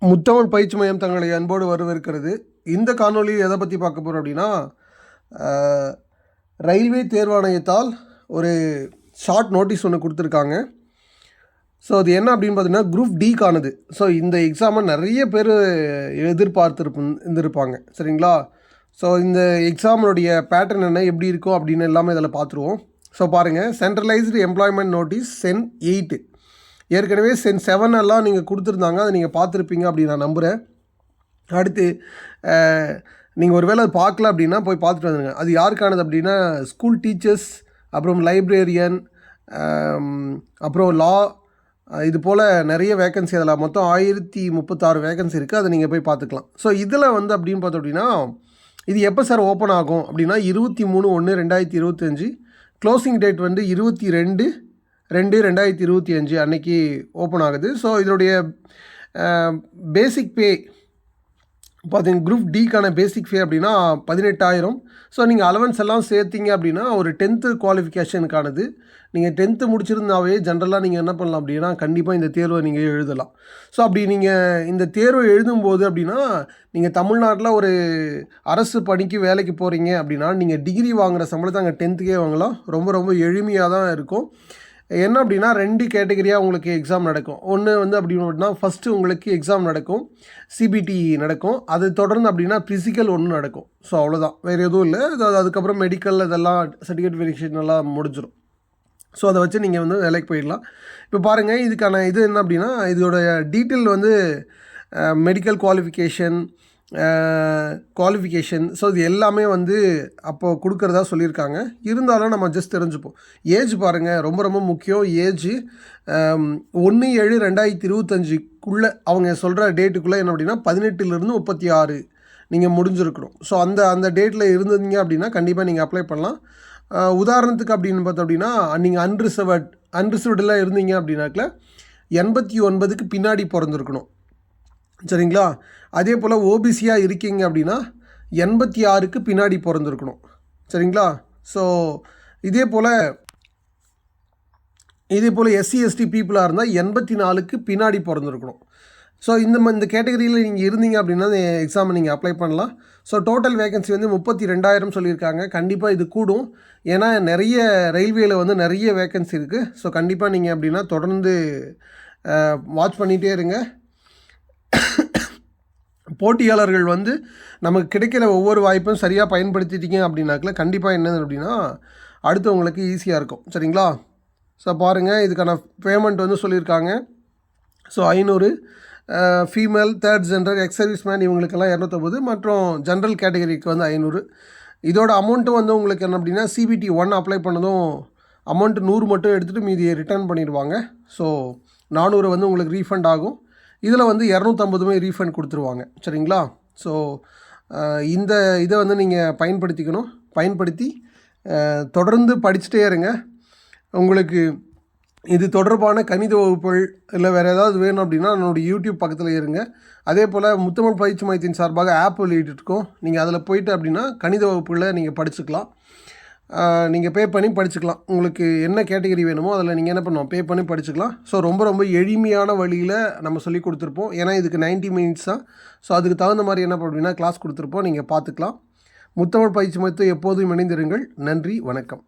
முத்தமிழ் பயிற்சி மையம் தங்களை அன்போடு வரவேற்கிறது. இந்த காணொலியில் எதை பற்றி பார்க்க போகிறோம் அப்படின்னா, ரயில்வே தேர்வாணையத்தால் ஒரு ஷார்ட் நோட்டீஸ் ஒன்று கொடுத்துருக்காங்க. ஸோ அது என்ன அப்படின்னு பார்த்தீங்கன்னா, குரூப் டிக்கானது. ஸோ இந்த எக்ஸாமை நிறைய பேர் இருந்திருப்பாங்க, சரிங்களா? ஸோ இந்த எக்ஸாமனுடைய பேட்டர்ன் என்ன, எப்படி இருக்கும் அப்படின்னு எல்லாமே இதில் பார்த்துருவோம். ஸோ பாருங்கள், சென்ட்ரலைஸ்டு எம்ப்ளாய்மெண்ட் நோட்டீஸ் சென் 8. ஏற்கனவே சென் 7 எல்லாம் நீங்கள் கொடுத்துருந்தாங்க, அதை நீங்கள் பார்த்துருப்பீங்க அப்படின்னு நான் நம்புகிறேன். அடுத்து நீங்கள் ஒரு வேளை அது பார்க்கல அப்படின்னா போய் பார்த்துட்டு வந்துடுங்க. அது யாருக்கானது அப்படின்னா, ஸ்கூல் டீச்சர்ஸ், அப்புறம் லைப்ரரியன், அப்புறம் லா, இது போல் நிறைய வேக்கன்சி. அதில் மொத்தம் 1036 வேக்கன்சி இருக்குது. அதை நீங்கள் போய் பார்த்துக்கலாம். ஸோ இதில் அப்படின்னு பார்த்தோம் அப்படின்னா, இது எப்போ சார் ஓப்பன் ஆகும் அப்படின்னா 23/1/2025. க்ளோசிங் டேட் 22/2/2025 அன்னைக்கு ஓப்பன் ஆகுது. ஸோ இதனுடைய பேசிக் பே பார்த்தீங்கன்னா, குரூப் டிக்கான பேசிக் பே அப்படின்னா 18,000. ஸோ நீங்கள் அலவன்ஸ் எல்லாம் சேர்த்திங்க அப்படின்னா ஒரு 10th குவாலிஃபிகேஷனுக்கானது. நீங்கள் 10th முடிச்சிருந்தாவே ஜென்ரலாக நீங்கள் என்ன பண்ணலாம் அப்படின்னா, கண்டிப்பாக இந்த தேர்வை நீங்கள் எழுதலாம். ஸோ அப்படி நீங்கள் இந்த தேர்வை எழுதும்போது அப்படின்னா, நீங்கள் தமிழ்நாட்டில் ஒரு அரசு பணிக்கு வேலைக்கு போகிறீங்க அப்படின்னா, நீங்கள் டிகிரி வாங்குகிற சம்பளத்தை அங்கே 10th வாங்கலாம். ரொம்ப ரொம்ப எளிமையாக தான் இருக்கும். என்ன அப்படின்னா, 2 கேட்டகரியாக உங்களுக்கு எக்ஸாம் நடக்கும். ஒன்று அப்படின்னா, ஃபஸ்ட்டு உங்களுக்கு எக்ஸாம் நடக்கும், சிபிடி நடக்கும். அது தொடர்ந்து அப்படின்னா ஃபிசிக்கல் ஒன்று நடக்கும். ஸோ அவ்வளோதான், வேறு எதுவும் இல்லை. அதுக்கப்புறம் மெடிக்கல் இதெல்லாம் சர்டிஃபிகேட் வெரிஃபிகேஷன் எல்லாம் முடிஞ்சிடும். ஸோ அதை வச்சு நீங்கள் வேலைக்கு போயிடலாம். இப்போ பாருங்கள், இதுக்கான இது என்ன அப்படின்னா, இதோட டீட்டெயில் மெடிக்கல் குவாலிஃபிகேஷன். ஸோ இது எல்லாமே அப்போது கொடுக்குறதா சொல்லியிருக்காங்க. இருந்தாலும் நம்ம ஜஸ்ட் தெரிஞ்சுப்போம். ஏஜ் பாருங்கள், ரொம்ப ரொம்ப முக்கியம். ஏஜ் 1/7/2025 அவங்க சொல்கிற டேட்டுக்குள்ளே என்ன அப்படின்னா 18 to 36 நீங்கள் முடிஞ்சிருக்கணும். ஸோ அந்த டேட்டில் இருந்தீங்க அப்படின்னா கண்டிப்பாக நீங்கள் அப்ளை பண்ணலாம். உதாரணத்துக்கு அப்படின்னு பார்த்தோம் அப்படின்னா, நீங்கள் அன்ரிசர்வ்டில் இருந்தீங்க அப்படின்னாக்கில் 89க்கு பின்னாடி பிறந்திருக்கணும், சரிங்களா? அதே போல் ஓபிசியாக இருக்கீங்க அப்படின்னா 86க்கு பின்னாடி பிறந்திருக்கணும், சரிங்களா? ஸோ இதே போல் எஸ்சி எஸ்டி பீப்புளாக இருந்தால் 84க்கு பின்னாடி பிறந்திருக்கணும். ஸோ இந்த கேட்டகரியில் நீங்கள் இருந்தீங்க அப்படின்னா இந்த எக்ஸாமை நீங்கள் அப்ளை பண்ணலாம். ஸோ டோட்டல் வேகன்சி 32,000 சொல்லியிருக்காங்க. கண்டிப்பாக இது கூடும், ஏன்னா நிறைய ரயில்வேயில் நிறைய வேகன்சி இருக்குது. ஸோ கண்டிப்பாக நீங்கள் அப்படின்னா தொடர்ந்து வாட்ச் பண்ணிகிட்டே இருங்க. போட்டியாளர்கள் நமக்கு கிடைக்கிற ஒவ்வொரு வாய்ப்பும் சரியாக பயன்படுத்திட்டீங்க அப்படின்னாக்கல கண்டிப்பாக என்னது அப்படின்னா அடுத்தவங்களுக்கு ஈஸியாக இருக்கும், சரிங்களா? ஸோ பாருங்கள், இதுக்கான பேமெண்ட் சொல்லியிருக்காங்க. So 500 female, 3rd gender, ex service man இவங்களுக்கெல்லாம் 250, மற்றும் ஜென்ரல் கேட்டகரிக்கு 500. இதோட அமௌண்ட்டும் உங்களுக்கு என்ன அப்படின்னா, சிபிடி 1 அப்ளை பண்ணதும் அமௌண்ட் 100 மட்டும் எடுத்துகிட்டு மீதியை ரிட்டர்ன் பண்ணிடுவாங்க. ஸோ 400 உங்களுக்கு ரீஃபண்ட் ஆகும். இதில் 250 ரீஃபண்ட் கொடுத்துருவாங்க, சரிங்களா? ஸோ இந்த இதை நீங்கள் பயன்படுத்தி தொடர்ந்து படிச்சுட்டே இருங்க. உங்களுக்கு இது தொடர்பான கணித வகுப்புகள் இல்லை வேறு ஏதாவது வேணும் அப்படின்னா என்னோடய யூடியூப் பக்கத்தில் இருங்க. அதே போல் முத்தமிழ் பயிற்சி மையத்தின் சார்பாக ஆப் வெளியிட்டிருக்கோம். நீங்கள் அதில் போய்ட்டு அப்படின்னா கணித வகுப்புகளை நீங்கள் படிச்சுக்கலாம். நீங்கள் பே பண்ணி படிச்சுக்கலாம். உங்களுக்கு என்ன கேட்டகரி வேணுமோ அதில் நீங்கள் என்ன பண்ணுவோம், பே பண்ணி படிச்சுக்கலாம். ஸோ ரொம்ப ரொம்ப எளிமையான வழியில் நம்ம சொல்லி கொடுத்துருப்போம். ஏன்னா இதுக்கு 90 minutes தான். ஸோ அதுக்கு தகுந்த மாதிரி என்ன அப்படின்னா கிளாஸ் கொடுத்துருப்போம், நீங்கள் பார்த்துக்கலாம். முத்தமிழ் பயிற்சி மையத்தை எப்போதும் இணைந்திருங்கள். நன்றி, வணக்கம்.